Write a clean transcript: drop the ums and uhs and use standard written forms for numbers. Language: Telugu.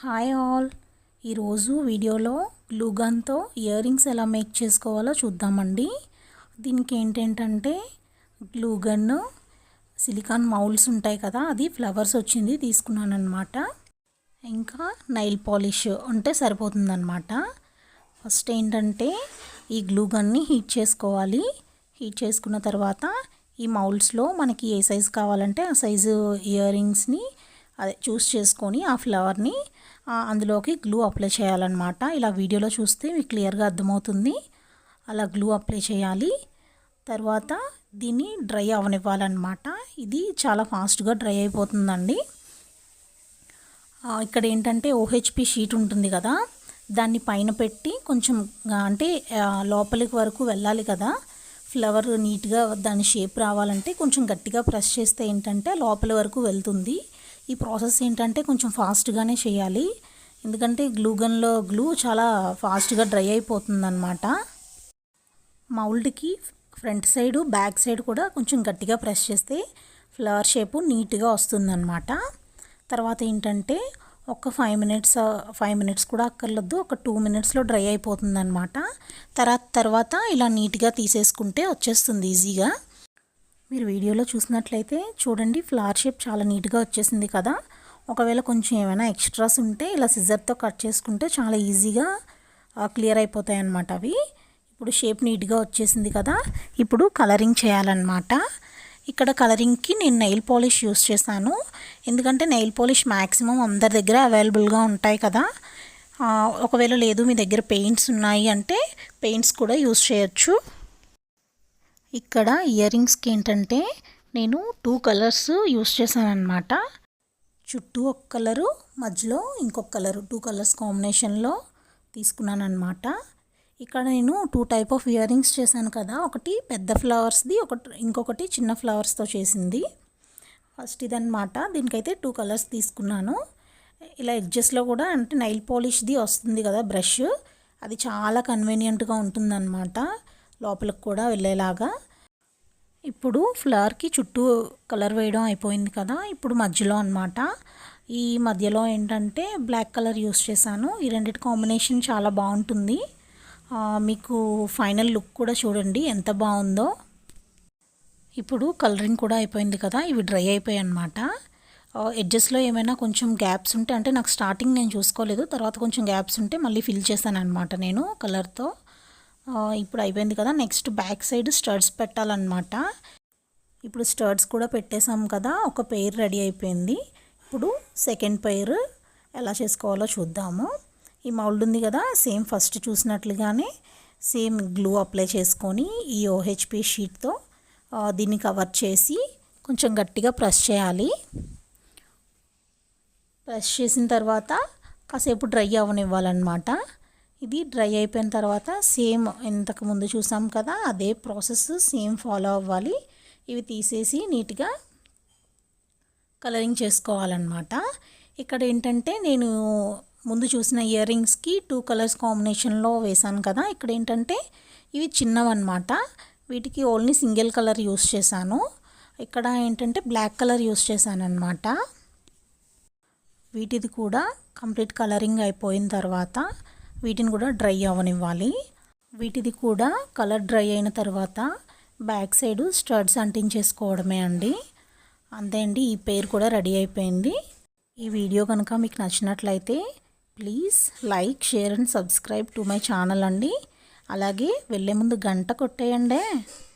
Hi all. ఈరోజు వీడియోలో గ్లూ గన్తో ఇయర్ రింగ్స్ ఎలా మేక్ చేసుకోవాలో చూద్దామండి. దీనికి ఏంటంటే గ్లూ గన్, సిలికాన్ మౌల్డ్స్ ఉంటాయి కదా, అది ఫ్లవర్స్ వచ్చింది తీసుకున్నాను అనమాట. ఇంకా నైల్ పాలిష్ ఉంటే సరిపోతుందన్నమాట. ఫస్ట్ ఏంటంటే ఈ గ్లూ గన్ని హీట్ చేసుకోవాలి. హీట్ చేసుకున్న తర్వాత ఈ మౌల్డ్స్లో మనకి ఏ సైజు కావాలంటే ఆ సైజు ఇయర్ రింగ్స్ని అదే చూస్ చేసుకొని ఆ ఫ్లవర్ని అందులోకి గ్లూ అప్లై చేయాలన్నమాట. ఇలా వీడియోలో చూస్తే మీకు క్లియర్గా అర్థమవుతుంది. అలా గ్లూ అప్లై చేయాలి. తర్వాత దీన్ని డ్రై అవనివ్వాలన్నమాట. ఇది చాలా ఫాస్ట్గా డ్రై అయిపోతుందండి. ఇక్కడ ఏంటంటే ఓహెచ్పి షీట్ ఉంటుంది కదా, దాన్ని పైన పెట్టి కొంచెం అంటే లోపలికి వరకు వెళ్ళాలి కదా, ఫ్లవర్ నీట్గా దాని షేప్ రావాలంటే కొంచెం గట్టిగా ప్రెస్ చేస్తే ఏంటంటే లోపల వరకు వెళ్తుంది. ఈ ప్రాసెస్ ఏంటంటే కొంచెం ఫాస్ట్గానే చేయాలి, ఎందుకంటే గ్లూ గన్లో గ్లూ చాలా ఫాస్ట్గా డ్రై అయిపోతుంది అన్నమాట. మౌల్డ్కి ఫ్రంట్ సైడు బ్యాక్ సైడ్ కూడా కొంచెం గట్టిగా ప్రెస్ చేస్తే ఫ్లవర్ షేపు నీట్గా వస్తుందన్నమాట. తర్వాత ఏంటంటే ఒక 5 మినిట్స్ కూడా అక్కర్లేదు, ఒక 2 మినిట్స్లో డ్రై అయిపోతుంది అనమాట. తర్వాత ఇలా నీట్గా తీసేసుకుంటే వచ్చేస్తుంది ఈజీగా. మీరు వీడియోలో చూసినట్లయితే చూడండి, ఫ్లవర్ షేప్ చాలా నీట్గా వచ్చేసింది కదా. ఒకవేళ కొంచెం ఏమైనా ఎక్స్ట్రాస్ ఉంటే ఇలా సిజర్తో కట్ చేసుకుంటే చాలా ఈజీగా క్లియర్ అయిపోతాయి అన్నమాట అవి. ఇప్పుడు షేప్ నీట్గా వచ్చేసింది కదా. ఇప్పుడు కలరింగ్ చేయాలన్నమాట. ఇక్కడ కలరింగ్కి నేను నెయిల్ పాలిష్ యూస్ చేశాను, ఎందుకంటే నెయిల్ పాలిష్ మ్యాక్సిమం అందరి దగ్గర అవైలబుల్గా ఉంటాయి కదా. ఒకవేళ లేదు మీ దగ్గర పెయింట్స్ ఉన్నాయి అంటే పెయింట్స్ కూడా యూస్ చేయొచ్చు. ఇక్కడ ఇయర్ రింగ్స్కి ఏంటంటే నేను 2 కలర్స్ యూస్ చేశాను అనమాట. చుట్టూ ఒక కలరు, మధ్యలో ఇంకొక కలరు, 2 కలర్స్ కాంబినేషన్లో తీసుకున్నాను అనమాట. ఇక్కడ నేను 2 టైప్ ఆఫ్ ఇయర్ రింగ్స్ చేశాను కదా, ఒకటి పెద్ద ఫ్లవర్స్ది, ఇంకొకటి చిన్న ఫ్లవర్స్తో చేసింది. ఫస్ట్ ఇదన్నమాట. దీనికైతే 2 కలర్స్ తీసుకున్నాను. ఇలా ఎడ్జెస్లో కూడా అంటే నైల్ పాలిష్ది వస్తుంది కదా బ్రష్, అది చాలా కన్వీనియంట్గా ఉంటుందన్నమాట లోపలికి కూడా వెళ్ళేలాగా. ఇప్పుడు ఫ్లవర్కి చుట్టూ కలర్ వేయడం అయిపోయింది కదా. ఇప్పుడు మధ్యలో అన్నమాట, ఈ మధ్యలో ఏంటంటే బ్లాక్ కలర్ యూస్ చేశాను. ఈ రెండిటి కాంబినేషన్ చాలా బాగుంటుంది. మీకు ఫైనల్ లుక్ కూడా చూడండి ఎంత బాగుందో. ఇప్పుడు కలరింగ్ కూడా అయిపోయింది కదా, ఇవి డ్రై అయిపోయాయి అన్నమాట. ఎడ్జెస్లో ఏమైనా కొంచెం గ్యాప్స్ ఉంటే, అంటే నాకు స్టార్టింగ్ నేను చూసుకోలేదు, తర్వాత కొంచెం గ్యాప్స్ ఉంటే మళ్ళీ ఫిల్ చేశాను అనమాట నేను కలర్తో. ఇప్పుడు అయిపోయింది కదా. నెక్స్ట్ బ్యాక్ సైడ్ స్టడ్స్ పెట్టాలన్నమాట. ఇప్పుడు స్టడ్స్ కూడా పెట్టేసాం కదా, ఒక పెయిర్ రెడీ అయిపోయింది. ఇప్పుడు సెకండ్ పెయిర్ ఎలా చేసుకోవాలో చూద్దాము. ఈ మౌల్డ్ ఉంది కదా, same first చూసినట్లుగానే same glue apply చేసుకొని ఈ ఓహెచ్పి షీట్తో దీన్ని కవర్ చేసి కొంచెం గట్టిగా ప్రెస్ చేయాలి. ప్రెస్ చేసిన తర్వాత కాసేపు డ్రై అవ్వనివ్వాలన్నమాట. ఇది డ్రై అయిపోయిన తర్వాత సేమ్ ఇంతకుముందు చూసాం కదా, అదే ప్రాసెస్ సేమ్ ఫాలో అవ్వాలి. ఇవి తీసేసి నీట్గా కలరింగ్ చేసుకోవాలన్నమాట. ఇక్కడ ఏంటంటే నేను ముందు చూసిన ఇయర్ రింగ్స్కి 2 కలర్స్ కాంబినేషన్లో వేసాను కదా, ఇక్కడ ఏంటంటే ఇవి చిన్నవన్నమాట, వీటికి ఓన్లీ సింగిల్ కలర్ యూస్ చేశాను. ఇక్కడ ఏంటంటే బ్లాక్ కలర్ యూస్ చేశాను అన్నమాట. వీటిది కూడా కంప్లీట్ కలరింగ్ అయిపోయిన తర్వాత వీటిని కూడా డ్రై అవ్వనివ్వాలి. వీటిది కూడా కలర్ డ్రై అయిన తర్వాత బ్యాక్ సైడ్ స్టడ్స్ అంటించేసుకోవడమే అండి. అంతే అండి, ఈ పెయిర్ కూడా రెడీ అయిపోయింది. ఈ వీడియో కనుక మీకు నచ్చినట్లయితే please like, share and subscribe to my channel అండి. అలాగే వెళ్ళే ముందు గంట కొట్టేయండి.